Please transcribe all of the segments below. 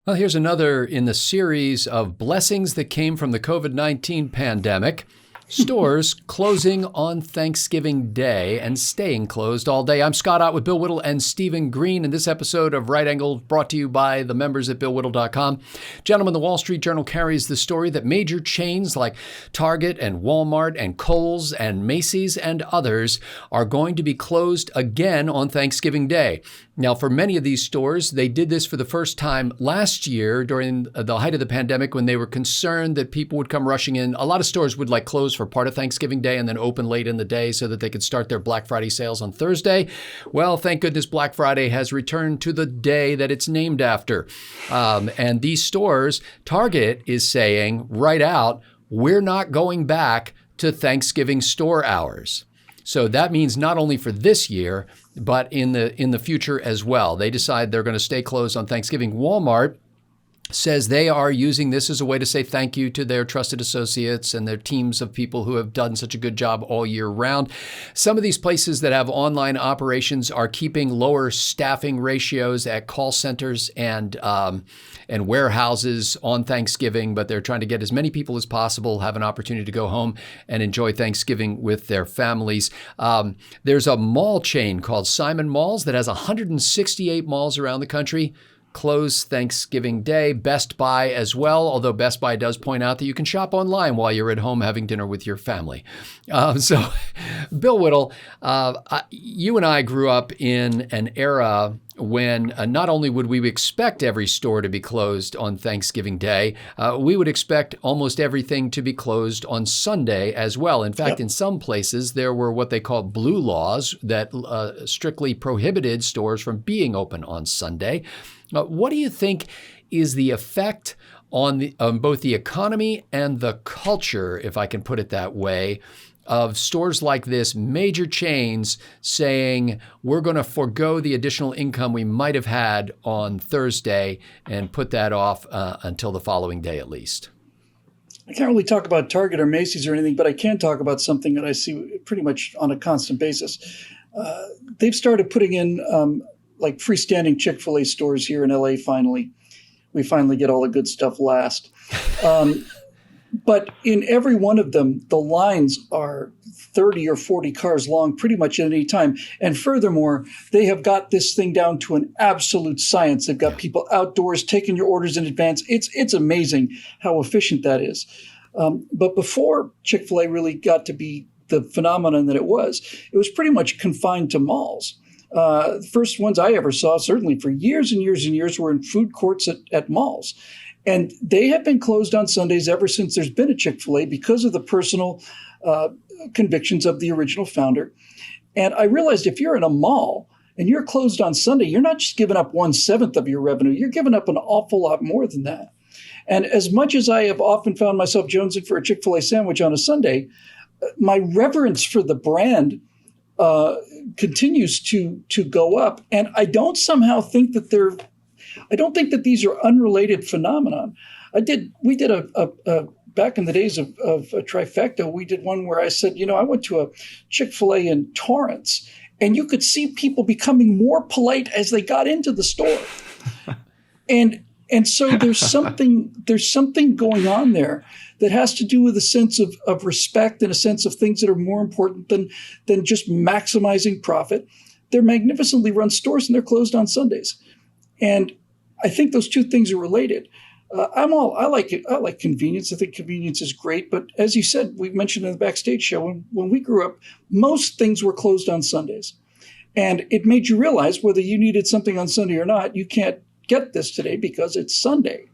Well, here's another in the series of blessings that came from the COVID-19 pandemic. Stores closing on Thanksgiving Day and staying closed all day. I'm Scott Ott with Bill Whittle and Stephen Green, and this episode of Right Angle brought to you by the members at BillWhittle.com. Gentlemen, the Wall Street Journal carries the story that major chains like Target and Wal-Mart and Kohl's and Macy's and others are going to be closed again on Thanksgiving Day. Now, for many of these stores, they did this for the first time last year during the height of the pandemic when they were concerned that people would come rushing in. A lot of stores would close for part of Thanksgiving Day and then open late in the day so that they could start their Black Friday sales on Thursday. Well, thank goodness Black Friday has returned to the day that it's named after. And these stores, Target is saying right out, we're not going back to Thanksgiving store hours. So that means not only for this year, but in the future as well. They decide they're going to stay closed on Thanksgiving. Walmart says they are using this as a way to say thank you to their trusted associates and their teams of people who have done such a good job all year round. Some of these places that have online operations are keeping lower staffing ratios at call centers and warehouses on Thanksgiving, but they're trying to get as many people as possible, have an opportunity to go home and enjoy Thanksgiving with their families. There's a mall chain called Simon Malls that has 168 malls around the country. Close Thanksgiving Day. Best Buy as well, although Best Buy does point out that you can shop online while you're at home having dinner with your family. So, Bill Whittle, you and I grew up in an era when not only would we expect every store to be closed on Thanksgiving Day, we would expect almost everything to be closed on Sunday as well. In fact, in some places, there were what they call blue laws that strictly prohibited stores from being open on Sunday. What do you think is the effect on both the economy and the culture, if I can put it that way, of stores like this, major chains saying we're going to forego the additional income we might have had on Thursday and put that off until the following day at least? I can't really talk about Target or Macy's or anything, but I can talk about something that I see pretty much on a constant basis. They've started putting in like freestanding Chick-fil-A stores here in LA finally. We finally get all the good stuff last. But in every one of them, the lines are 30 or 40 cars long pretty much at any time. And furthermore, they have got this thing down to an absolute science. They've got people outdoors taking your orders in advance. It's amazing how efficient that is. But before Chick-fil-A really got to be the phenomenon that it was pretty much confined to malls. The first ones I ever saw, certainly for years and years and years, were in food courts at malls. And they have been closed on Sundays ever since there's been a Chick-fil-A because of the personal convictions of the original founder. And I realized if you're in a mall and you're closed on Sunday, you're not just giving up 1/7 of your revenue, you're giving up an awful lot more than that. And as much as I have often found myself jonesing for a Chick-fil-A sandwich on a Sunday, my reverence for the brand continues to go up. And I don't somehow think that I don't think that these are unrelated phenomenon. We did a back in the days of a trifecta, we did one where I said, I went to a Chick-fil-A in Torrance, and you could see people becoming more polite as they got into the store. And so there's something going on there that has to do with a sense of respect and a sense of things that are more important than just maximizing profit. They're magnificently run stores and they're closed on Sundays. And I think those two things are related. I like it. I like convenience. I think convenience is great. But as you said, we mentioned in the Backstage show, when we grew up, most things were closed on Sundays. And it made you realize whether you needed something on Sunday or not, you can't get this today because it's Sunday.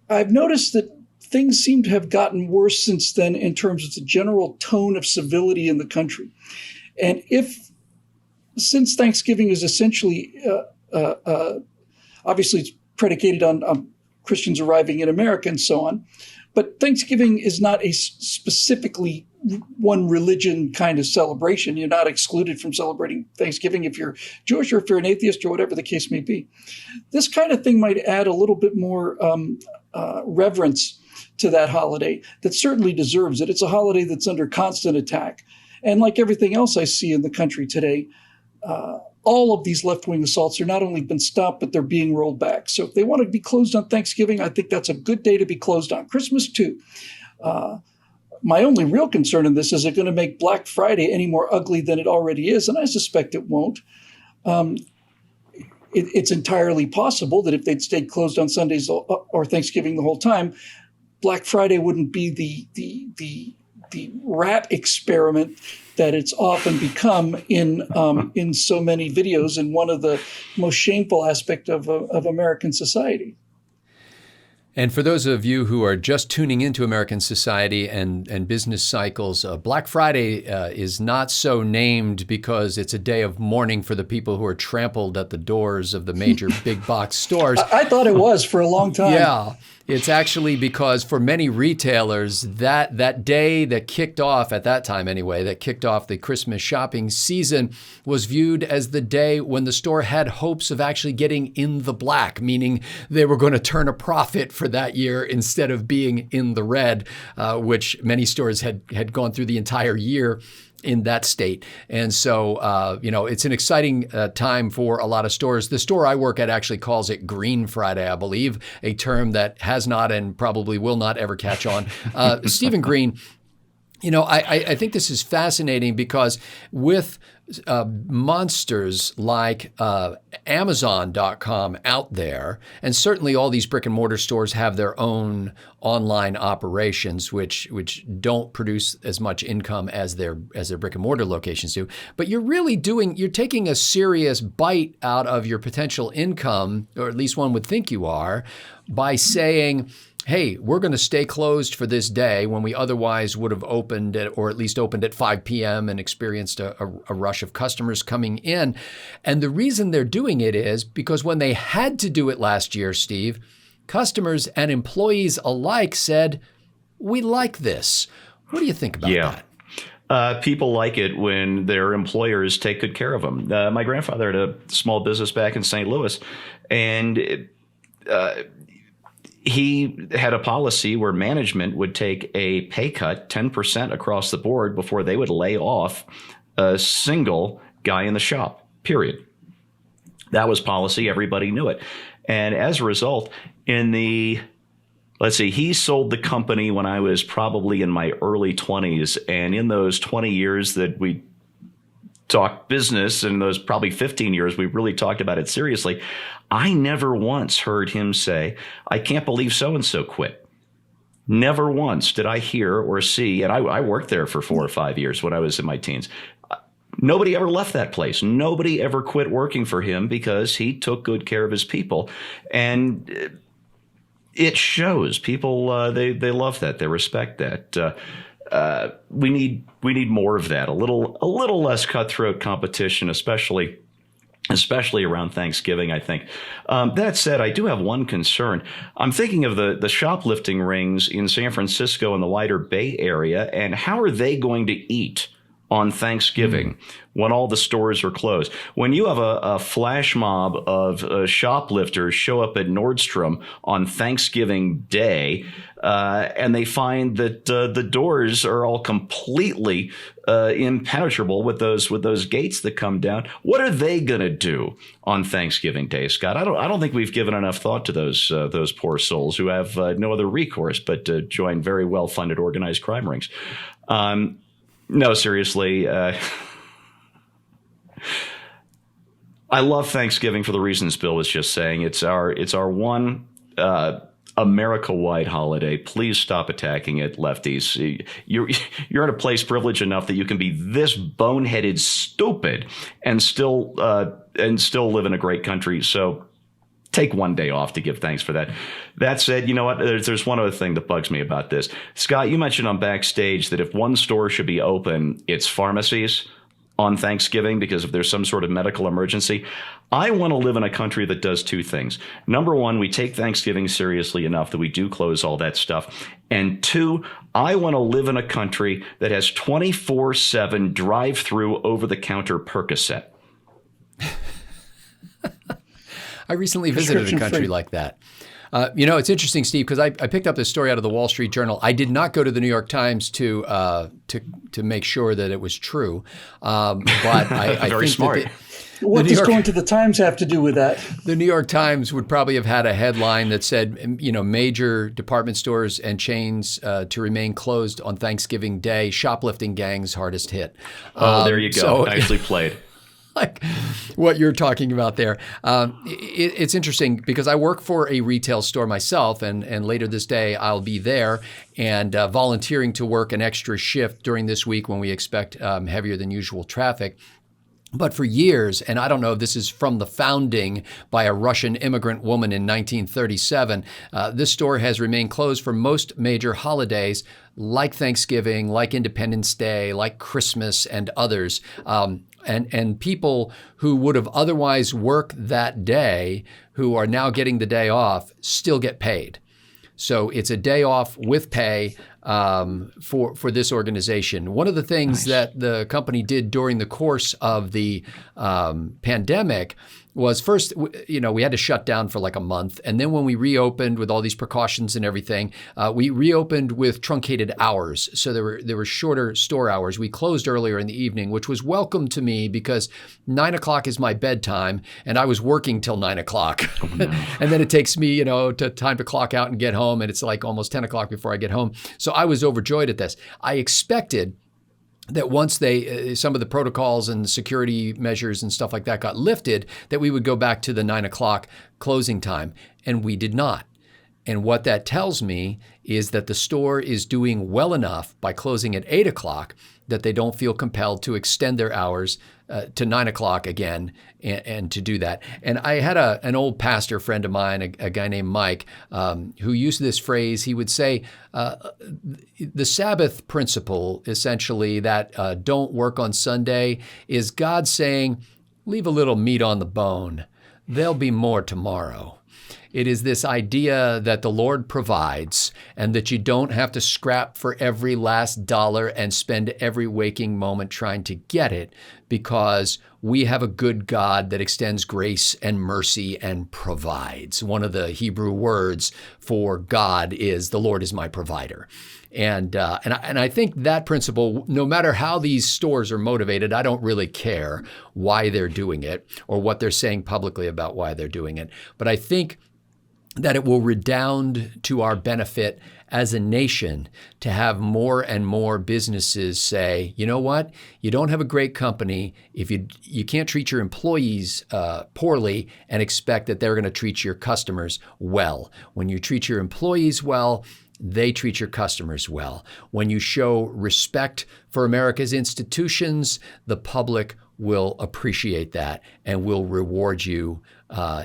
I've noticed that things seem to have gotten worse since then in terms of the general tone of civility in the country. And since Thanksgiving is essentially, obviously it's predicated on Christians arriving in America and so on, but Thanksgiving is not a specifically one religion kind of celebration. You're not excluded from celebrating Thanksgiving if you're Jewish or if you're an atheist or whatever the case may be. This kind of thing might add a little bit more reverence to that holiday that certainly deserves it. It's a holiday that's under constant attack. And like everything else I see in the country today, all of these left-wing assaults are not only been stopped, but they're being rolled back. So if they want to be closed on Thanksgiving, I think that's a good day to be closed on. Christmas, too. My only real concern in this is it going to make Black Friday any more ugly than it already is, and I suspect it won't. It's entirely possible that if they'd stayed closed on Sundays or Thanksgiving the whole time, Black Friday wouldn't be the rat experiment that it's often become in so many videos, and one of the most shameful aspects of American society. And for those of you who are just tuning into American society and business cycles, Black Friday is not so named because it's a day of mourning for the people who are trampled at the doors of the major big box stores. I thought it was for a long time. Yeah. It's actually because for many retailers, that day that kicked off, at that time anyway, that kicked off the Christmas shopping season was viewed as the day when the store had hopes of actually getting in the black, meaning they were going to turn a profit for that year instead of being in the red, which many stores had gone through the entire year in that state. And so, it's an exciting time for a lot of stores. The store I work at actually calls it Green Friday, I believe, a term that has not and probably will not ever catch on. Stephen Green, I think this is fascinating because with monsters like Amazon.com out there, and certainly all these brick and mortar stores have their own online operations, which don't produce as much income as their brick and mortar locations do. But you're taking a serious bite out of your potential income, or at least one would think you are, by saying, hey, we're going to stay closed for this day when we otherwise would have opened or at least opened at 5 p.m. and experienced a rush of customers coming in. And the reason they're doing it is because when they had to do it last year, Steve, customers and employees alike said, we like this. What do you think about that? People like it when their employers take good care of them. My grandfather had a small business back in St. Louis, and he had a policy where management would take a pay cut, 10% across the board, before they would lay off a single guy in the shop, period. That was policy. Everybody knew it. And as a result, he sold the company when I was probably in my early 20s. And in those 20 years that we talked business, and those probably 15 years we really talked about it seriously, I never once heard him say, I can't believe so-and-so quit. Never once did I hear or see, and I worked there for 4 or 5 years when I was in my teens. Nobody ever left that place. Nobody ever quit working for him because he took good care of his people. And it shows. People, they love that. They respect that. We need more of that. A little less cutthroat competition, especially around Thanksgiving, I think. That said, I do have one concern. I'm thinking of the shoplifting rings in San Francisco and the wider Bay Area, and how are they going to eat on Thanksgiving when all the stores are closed? When you have a flash mob of shoplifters show up at Nordstrom on Thanksgiving Day, and they find that the doors are all completely impenetrable with those gates that come down, what are they going to do on Thanksgiving Day, Scott? I don't think we've given enough thought to those poor souls who have no other recourse but to join very well-funded organized crime rings. No, seriously. I love Thanksgiving for the reasons Bill was just saying. It's our one America-wide holiday. Please stop attacking it, lefties. You're in a place privileged enough that you can be this boneheaded stupid and still live in a great country. So take one day off to give thanks for that. That said, you know what? There's one other thing that bugs me about this. Scott, you mentioned on Backstage that if one store should be open, it's pharmacies on Thanksgiving because if there's some sort of medical emergency. I want to live in a country that does two things. Number one, we take Thanksgiving seriously enough that we do close all that stuff. And two, I want to live in a country that has 24/7 drive-through over-the-counter Percocet. I recently visited a country like that. It's interesting, Steve, because I picked up this story out of the Wall Street Journal. I did not go to the New York Times to make sure that it was true, but I Very think smart. What does going to the Times have to do with that? The New York Times would probably have had a headline that said, major department stores and chains to remain closed on Thanksgiving Day, shoplifting gangs hardest hit. There you go. So, Nicely played. Like what you're talking about there. It's interesting because I work for a retail store myself, and later this day I'll be there and volunteering to work an extra shift during this week when we expect heavier than usual traffic. But for years, and I don't know if this is from the founding by a Russian immigrant woman in 1937, this store has remained closed for most major holidays like Thanksgiving, like Independence Day, like Christmas and others. And people who would have otherwise worked that day, who are now getting the day off, still get paid. So it's a day off with pay for this organization. One of the things that the company did during the course of the pandemic was first, we had to shut down for like a month. And then when we reopened with all these precautions and everything, we reopened with truncated hours. So there were shorter store hours. We closed earlier in the evening, which was welcome to me because 9 o'clock is my bedtime and I was working till 9 o'clock. Oh, no. And then it takes me, time to clock out and get home. And it's like almost 10 o'clock before I get home. So I was overjoyed at this. I expected that once some of the protocols and the security measures and stuff like that got lifted, that we would go back to the 9 o'clock closing time. And we did not. And what that tells me is that the store is doing well enough by closing at 8 o'clock that they don't feel compelled to extend their hours to 9 o'clock again and to do that. And I had an old pastor friend of mine, a guy named Mike, who used this phrase. He would say, the Sabbath principle, essentially, that don't work on Sunday, is God saying, leave a little meat on the bone. There'll be more tomorrow. It is this idea that the Lord provides and that you don't have to scrap for every last dollar and spend every waking moment trying to get it, because we have a good God that extends grace and mercy and provides. One of the Hebrew words for God is, the Lord is my provider. And I think that principle, no matter how these stores are motivated, I don't really care why they're doing it or what they're saying publicly about why they're doing it. But I think that it will redound to our benefit as a nation to have more and more businesses say, you know what, you don't have a great company if you can't treat your employees poorly and expect that they're going to treat your customers well. When you treat your employees well, they treat your customers well. When you show respect for America's institutions, the public will appreciate that and will reward you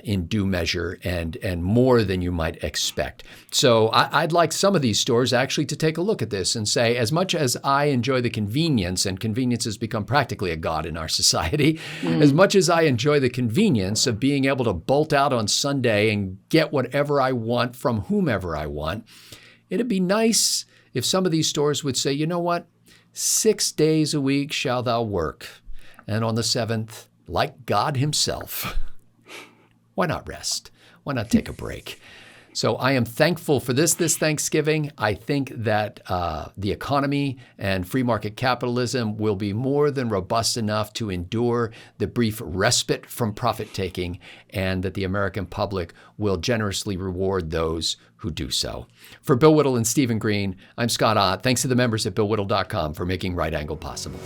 in due measure and more than you might expect. So I'd like some of these stores actually to take a look at this and say, as much as I enjoy the convenience, and convenience has become practically a god in our society, as much as I enjoy the convenience of being able to bolt out on Sunday and get whatever I want from whomever I want, it'd be nice if some of these stores would say, you know what, 6 days a week shall thou work, and on the seventh, like God himself, why not rest? Why not take a break? So I am thankful for this Thanksgiving. I think that the economy and free market capitalism will be more than robust enough to endure the brief respite from profit taking, and that the American public will generously reward those who do so. For Bill Whittle and Stephen Green, I'm Scott Ott. Thanks to the members at BillWhittle.com for making Right Angle possible.